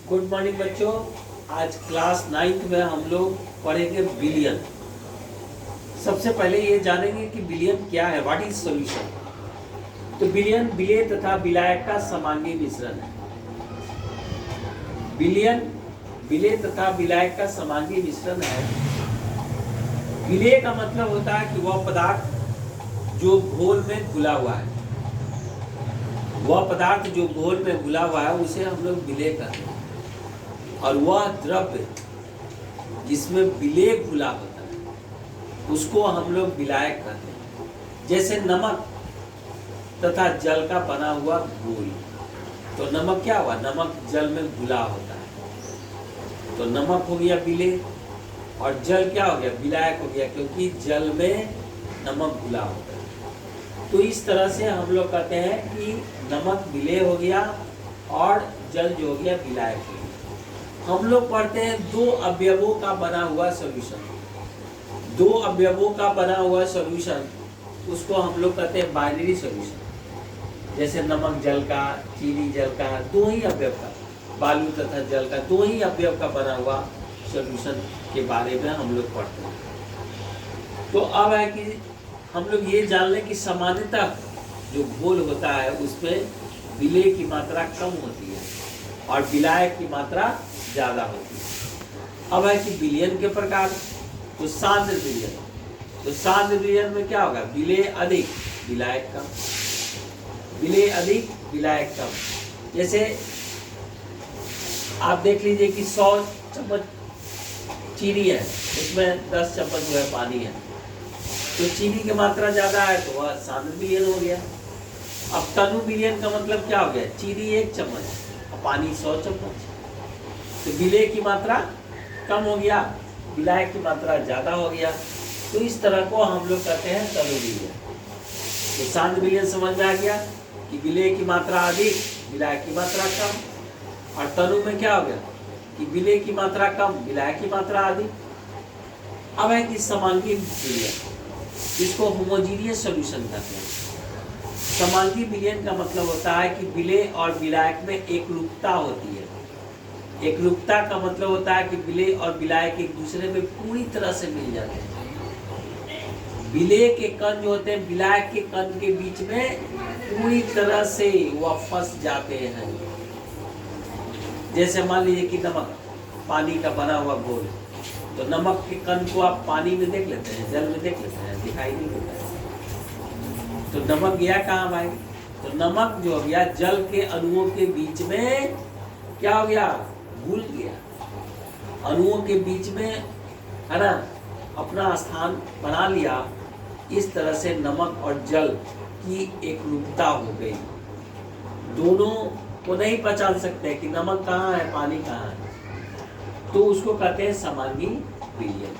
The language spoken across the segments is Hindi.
गुड मॉर्निंग बच्चों। आज क्लास 9th में हम लोग पढ़ेंगे बिलियन। सबसे पहले ये जानेंगे कि बिलियन क्या है, व्हाट इज सॉल्यूशन। तो बिलियन विलेय तथा विलायक का समांगी मिश्रण है। बिलियन विलेय तथा विलायक का समांगी मिश्रण है। विलेय का मतलब होता है कि वह पदार्थ जो घोल में घुला हुआ है, वह पदार्थ जो घोल में घुला हुआ है उसे हम लोग विलेय कहते हैं। और वह द्रव्य जिसमें विलेय घुला होता है उसको हम लोग विलायक कहते हैं। जैसे नमक तथा जल का बना हुआ घोल, तो नमक क्या हुआ, नमक जल में घुला होता है, तो नमक हो गया विलेय। और जल क्या हो गया, विलायक हो गया, क्योंकि जल में नमक घुला होता है। तो इस तरह से हम लोग कहते हैं कि नमक विलेय हो गया और जल जो हो गया विलायक हो गया। हम लोग पढ़ते हैं दो अवयवों का बना हुआ सॉल्यूशन। दो अवयवों का बना हुआ सॉल्यूशन, उसको हम लोग कहते हैं बाइनरी सॉल्यूशन। जैसे नमक जल का, चीनी जल का, दो ही अवयव का, बालू तथा जल का, दो ही अवयव का बना हुआ सॉल्यूशन के बारे में हम लोग पढ़ते हैं। तो अब है कि हम लोग ये जान लें कि सामान्यतः जो घोल होता है उसमें विलेय की मात्रा कम होती है और विलायक की मात्रा ज्यादा होती है। अब है कि विलयन के प्रकार, तो सांद्र विलयन। तो सांद्र विलयन में क्या होगा, विलेय अधिक विलायक कम, विलेय अधिक विलायक कम। जैसे आप देख लीजिए कि 100 चम्मच चीनी है, उसमें 10 चम्मच जो है पानी है, तो चीनी की मात्रा ज्यादा है तो वह सांद्र विलयन हो गया। अब तनु विलयन का मतलब क्या हो गया, चीनी 1 चम्मच और पानी 100 चम्मच, तो विलेय की मात्रा कम हो गया, विलायक की मात्रा ज्यादा हो गया। तो इस तरह को हम लोग कहते हैं तनु विलयन। तो सांद्र विलयन समझ में आ गया कि विलेय की मात्रा अधिक विलायक की मात्रा कम। और तनु में क्या हो गया कि विलेय की मात्रा कम विलायक की मात्रा अधिक। अब है कि समांगी विलयन, इसको होमोजीनियस सॉल्यूशन कहते हैं। समांगी विलयन का मतलब होता है कि विलेय और विलायक में एकरूपता होती है। एकरूपता का मतलब होता है कि विलेय और विलायक एक दूसरे में पूरी तरह से मिल जाते हैं। विलेय के कण जो होते हैं विलायक के कण के बीच में पूरी तरह से वह फंस जाते हैं। जैसे मान लीजिए कि नमक पानी का बना हुआ घोल, तो नमक के कण को आप पानी में देख लेते हैं, जल में देख लेते हैं, दिखाई नहीं देता है। तो नमक गया कहाँ भाई, तो नमक जो हो गया जल के अणुओं के बीच में क्या हो गया, घुल गया, अणुओं के बीच में, है ना, अपना स्थान बना लिया। इस तरह से नमक और जल की एक रूपता हो गई। दोनों को नहीं पहचान सकते कि नमक कहाँ है पानी कहाँ है, तो उसको कहते हैं समांगी विलयन।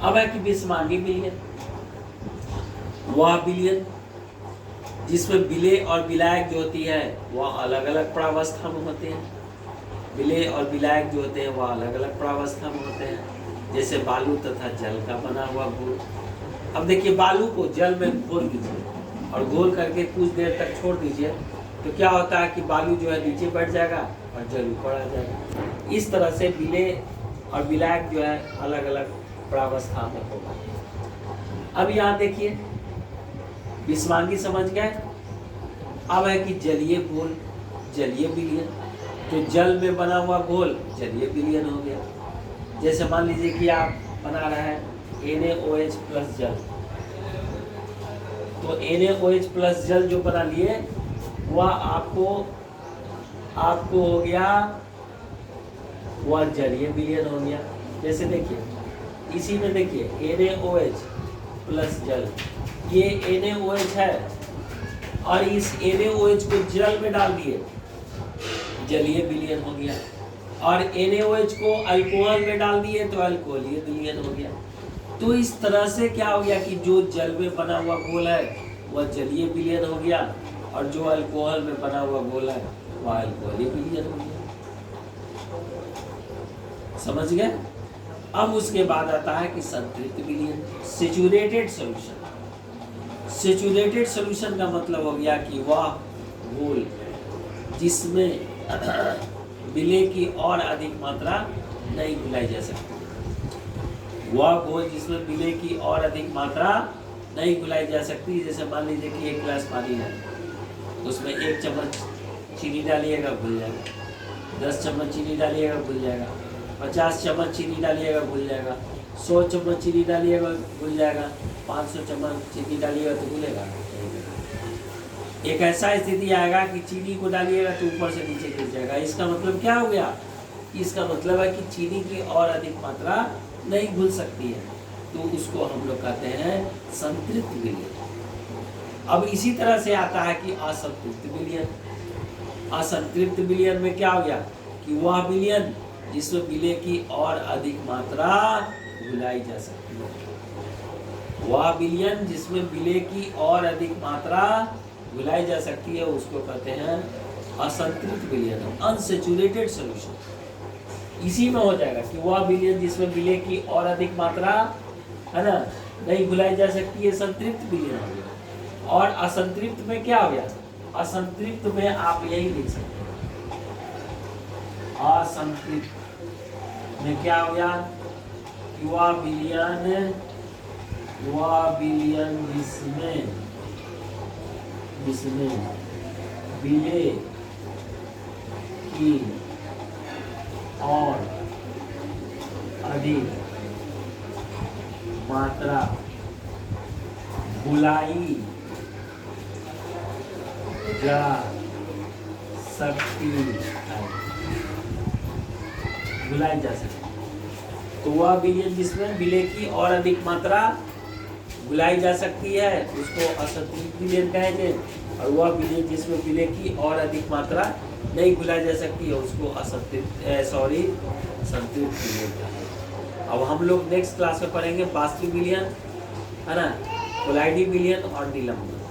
अब है कि विषमांगी विलयन, वह विलयन जिसमें विलेय और विलायक जो होती है वह अलग अलग प्रावस्था में होते हैं। विलेय और विलायक जो होते हैं वह अलग अलग प्रावस्था में होते हैं। जैसे बालू तथा जल का बना हुआ घोल। अब देखिए बालू को जल में घोल दीजिए और घोल करके कुछ देर तक छोड़ दीजिए, तो क्या होता है कि बालू जो है नीचे बैठ जाएगा और जल ऊपर आ जाएगा। इस तरह से विलेय और विलायक जो है अलग अलग प्रावस्था में होगा। अब यहाँ देखिए विषमांगी समझ गए। अब है कि जलीय घोल, जलीय विलयन। तो जल में बना हुआ घोल जलीय विलयन हो गया। जैसे मान लीजिए कि आप बना रहे हैं NaOH प्लस जल, तो NaOH प्लस जल जो बना लिए वह आपको हो गया, वह जलीय विलयन हो गया। जैसे देखिए इसी में देखिए NaOH प्लस जल, ये NaOH है और इस NaOH को जल में डाल दिए, जलीय विलयन हो गया। और NaOH को अल्कोहल में डाल दिए तो अल्कोहलीय विलयन हो गया। तो इस तरह से क्या हो गया कि जो जल में बना हुआ घोल है वह जलीय विलयन हो गया और जो अल्कोहल में बना हुआ घोल है वह अल्कोहलीय विलयन हो गया। समझ गए। अब उसके बाद आता है कि संतृप्त विलयन, सैचुरेटेड सॉल्यूशन। सैचुरेटेड सॉल्यूशन का मतलब हो गया कि वह घोल जिसमें विलेय की और अधिक मात्रा नहीं घुलाई जा सकती। वह घोल जिसमें विलेय की और अधिक मात्रा नहीं घुलाई जा सकती, जैसे मान लीजिए कि 1 गिलास पानी है, उसमें 1 चम्मच चीनी डालिएगा घुल जाएगा, 10 चम्मच चीनी डालिएगा घुल जाएगा, 50 चम्मच चीनी डालिएगा घुल जाएगा, 100 चम्मच चीनी डालिएगा घुल जाएगा, 500 चम्मच चीनी डालिएगा तो घुलेगा। एक ऐसा स्थिति आएगा कि चीनी को डालिएगा तो ऊपर से नीचे गिर जाएगा। इसका मतलब क्या हो गया? इसका मतलब है कि चीनी की और अधिक मात्रा नहीं घुल सकती है, तो उसको हम लोग कहते हैं संतृप्त विलयन। अब इसी तरह से आता है कि असंतृप्त विलयन। असंतृप्त विलयन में क्या हो गया कि वह विलयन जिसमें विलेय की और अधिक मात्रा घुलाई जा सकती है। वह विलयन जिसमें विलेय की और अधिक मात्रा घुलाई जा सकती है उसको कहते हैं असंतृप्त विलयन, अनसैचुरेटेड सॉल्यूशन। इसी में हो जाएगा कि वह विलयन जिसमें विलेय की और अधिक मात्रा है ना नहीं घुलाई जा सकती है, संतृप्त विलयन हो गया। और असंतृप्त में क्या हो गया? असंतृप्त में आप यही लिख सकते हैं, असंतृप्त में क्या हो गया कि वह विलयन जिसमें विलेय की और अधिक मात्रा घुलाई जा सकती है, घुलाई जा सकती है। तो वह विलयन जिसमें विलेय की और अधिक मात्रा घुलाई जा सकती है उसको असंतृप्त विलयन कहेंगे, और वह विलयन जिसमें विलेय की और अधिक मात्रा नहीं घुलाई जा सकती है उसको संतृप्त विलयन कहेंगे। अब हम लोग नेक्स्ट क्लास में पढ़ेंगे बाष्पीय विलयन, है ना, कोलाइडी विलयन और निलंबन।